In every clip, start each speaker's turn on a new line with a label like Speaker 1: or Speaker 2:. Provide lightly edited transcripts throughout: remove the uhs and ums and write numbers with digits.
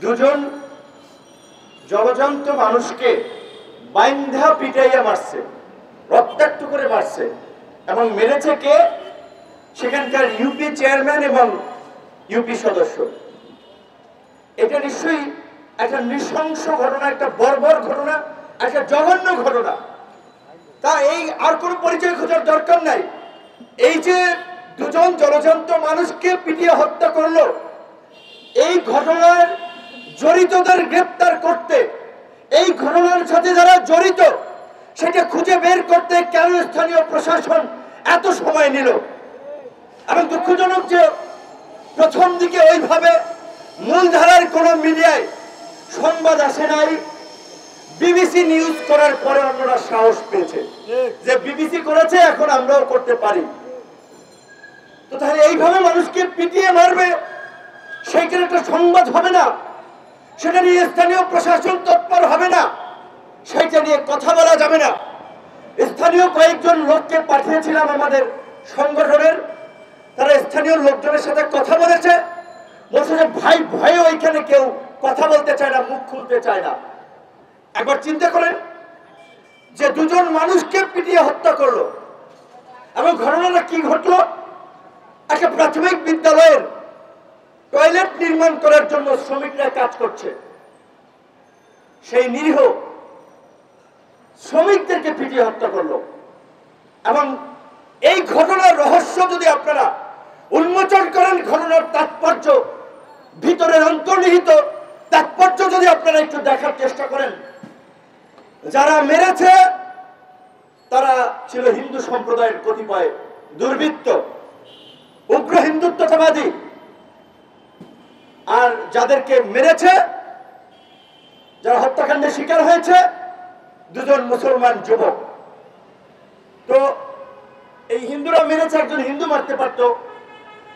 Speaker 1: দুজন জলজন্ত মানুষকে বাইন্ধা পিটাইয়া মারছে, রক্তাক্ত করে মারছে এবং মেরেছে কে? সেখানকার ইউপি চেয়ারম্যান এবং ইউপি সদস্য। এটা নিশ্চয়ই একটা নৃশংস ঘটনা, একটা বর্বর ঘটনা, একটা জঘন্য ঘটনা। তা এই আর কোনো পরিচয় খোঁজার দরকার নাই। এই যে দুজন জলজন্ত মানুষকে পিটিয়ে হত্যা করলো, এই ঘটনার জড়িতদের গ্রেপ্তার করতে, এই ঘটনার সাথে যারা জড়িত সেটা খুঁজে বের করতে কেন স্থানীয় প্রশাসন এত সময় নিল? এবং দুঃখজনক যে প্রথম দিকে ওইভাবে মূলধারার কোন মিডিয়ায় সংবাদ আসে নাই। বিবিসি নিউজ করার পরে আপনারা সাহস পেয়েছে যে বিবিসি করেছে, এখন আমরাও করতে পারি। তো তাহলে এইভাবে মানুষকে পিটিয়ে মারবে, সেইটার একটা সংবাদ হবে না, সেটা নিয়ে স্থানীয় প্রশাসন তৎপর হবে না, সেইটা নিয়ে কথা বলা যাবে না। স্থানীয় কয়েকজন লোককে পাঠিয়েছিলাম আমাদের সংগঠনের, তারা স্থানীয় লোকজনের সাথে কথা বলেছে, বলছে যে ভাই ভয়ে ওইখানে কেউ কথা বলতে চায় না, মুখ খুলতে চায় না। একবার চিন্তা করেন যে দুজন মানুষকে পিটিয়ে হত্যা করলো এবং ঘটনাটা কি ঘটলো? একটা প্রাথমিক বিদ্যালয়ের টয়লেট নির্মাণ করার জন্য শ্রমিকরা কাজ করছে, সেই নিরীহ শ্রমিকদেরকে পিটিয়ে হত্যা করলো। এবং এই ঘটনার রহস্য যদি আপনারা উন্মোচন করেন, ঘটনার তাৎপর্য, ভিতরের অন্তর্নিহিত তাৎপর্য যদি আপনারা একটু দেখার চেষ্টা করেন, যারা মেরেছে তারা ছিল হিন্দু সম্প্রদায়ের কতিপয় দুর্বৃত্ত, উগ্র হিন্দুত্ববাদী। আর যাদেরকে মেরেছে, যারা হত্যাকাণ্ডের শিকার হয়েছে, দুজন মুসলমান যুবক। তো এই হিন্দুরা মেরেছে, একজন হিন্দু মারতে পারত,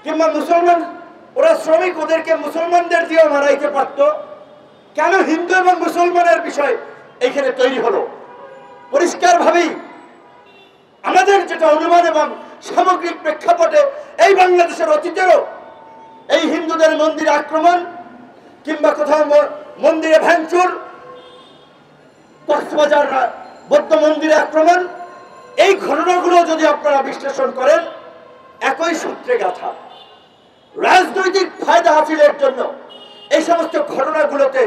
Speaker 1: কিংবা মুসলমান, ওরা শ্রমিক, ওদেরকে মুসলমানদের দিয়েও মারাইতে পারত। কেন হিন্দু এবং মুসলমানের বিষয় এইখানে তৈরি হলো? পরিষ্কার ভাবেই আমাদের যেটা অনুমান এবং সামগ্রিক প্রেক্ষাপটে এই বাংলাদেশের অতীতেও এই হিন্দুদের মন্দিরে আক্রমণ কিংবা কোথাও মন্দিরে ভাঙচুর, কক্সবাজার বৌদ্ধ মন্দিরে আক্রমণ, এই ঘটনাগুলো যদি আপনারা বিশ্লেষণ করেন, একই সূত্রে গাঁথা। রাজনৈতিক ফায়দা হাসিলের জন্য এই সমস্ত ঘটনাগুলোতে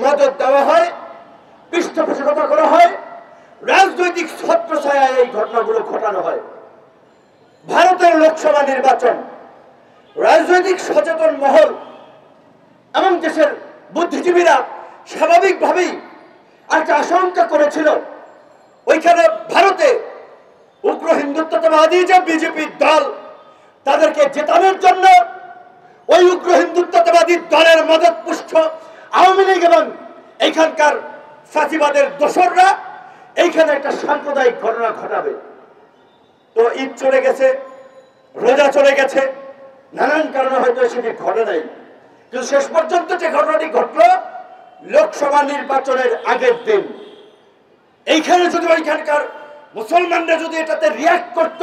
Speaker 1: মদত দেওয়া হয়, পৃষ্ঠপোষকতা করা হয়, রাজনৈতিক ছত্রছায়ায় এই ঘটনাগুলো ঘটানো হয়। ভারতের লোকসভা নির্বাচন, রাজনৈতিক সচেতন মহল এবং দেশের বুদ্ধিজীবীরা স্বাভাবিকভাবেই একটা আশঙ্কা করেছিল, ওইখানে ভারতে উগ্র হিন্দুত্ববাদী যে বিজেপি দল, তাদেরকে জেতানোর জন্য ওই উগ্র হিন্দুত্ববাদী দলের মদত পুষ্ট আওয়ামী লীগ এবং এইখানকার ফাঁসিবাদের দোসররা এইখানে একটা সাম্প্রদায়িক ঘটনা ঘটাবে। তো ঈদ চলে গেছে, রোজা চলে গেছে, নানান কারণে হয়তো সেটি ঘটে নাই, কিন্তু শেষ পর্যন্ত যে ঘটনাটি ঘটল লোকসভা নির্বাচনের আগের দিন, এইখানে যদি ওইখানকার মুসলমানরা যদি এটাতে রিয়াক্ট করত,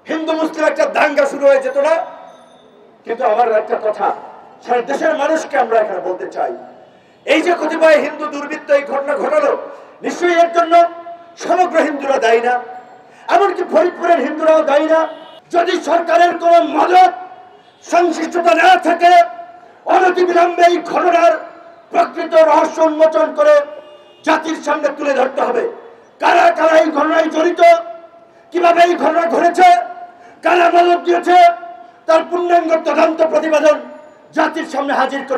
Speaker 1: হিন্দু মুসলিম একটা দাঙ্গা শুরু হয়ে যেত না? কিন্তু আমার একটা কথা সারা দেশের মানুষকে আমরা এখানে বলতে চাই, এই যে কতিপয় হিন্দু দুর্বৃত্ত এই ঘটনা ঘটালো, নিশ্চয়ই এর জন্য সমগ্র হিন্দুরা দায়ী না, এমনকি ফরিদপুরের হিন্দুরাও দায়ী না। যদি সরকারের কোন মদত সংশ্লিষ্টতা না থাকে, অনতিবিলম্বে এই ঘটনার প্রকৃত রহস্য উন্মোচন করে জাতির সামনে তুলে ধরতে হবে। কারা কারা এই ঘটনায় জড়িত, কিভাবে এই ঘটনা ঘটেছে, কারা মদত দিয়েছে, তার পূর্ণাঙ্গ তদন্ত প্রতিবেদন জাতির সামনে হাজির করতে